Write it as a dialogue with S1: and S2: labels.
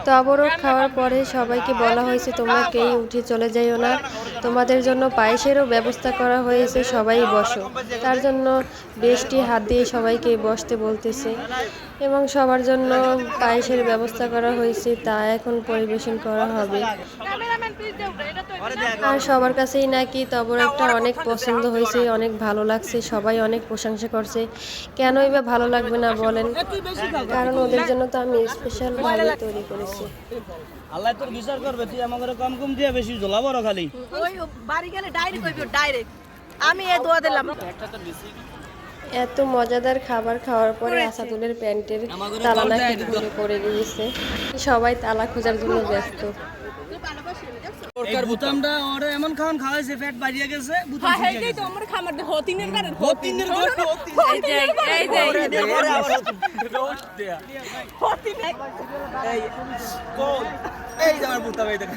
S1: তো অবরোধ খাওয়ার পরে সবাইকে বলা হয়েছে তোমরা কেউ উঠে চলে যাইও না, তোমাদের জন্য পায়েসেরও ব্যবস্থা করা হয়েছে, সবাই বসো। তার জন্য বেশটি হাত দিয়ে সবাইকে বসতে বলতেছে এবং সবার জন্য পায়েসের ব্যবস্থা করা হয়েছে, তা এখন পরিবেশন করা হবে। আর সবার কাছেই নাকি তবরকটা অনেক পছন্দ হয়েছে, অনেক ভালো লাগছে, সবাই অনেক প্রশংসা করছে। কেনই বা ভালো লাগবে না বলেন, কারণ ওদের জন্য তো আমি স্পেশাল ভাবে তৈরি করেছি।
S2: আল্লাহ তোর বিচার করবে, তুই আমাকে কম কম দিয়ে বেশি ঝোলা বড় খালি
S3: ওই বাড়ি গেলে ডাইরেক্ট কইবো, ডাইরেক্ট আমি এই দোয়া দিলাম।
S1: এত মজাদার খাবার খাওয়ার পরে আসাদুলের প্যান্টের তালা নাকি খুলে পড়ে গিয়েছে, সবাই তালা খোঁজার জন্য ব্যস্ত।
S2: এই বুতামটা ওরে এমন খাওয়ান খাওয়াইছে পেট বাড়িয়ে গেছে। বুতাম
S3: হ্যাঁ এইটাই তো আমার খামার দে হতিনের গারে
S2: হতিনের ঘর
S3: এই যে এই যে হতিন
S2: এই যে আমার বুতাম এই দেখ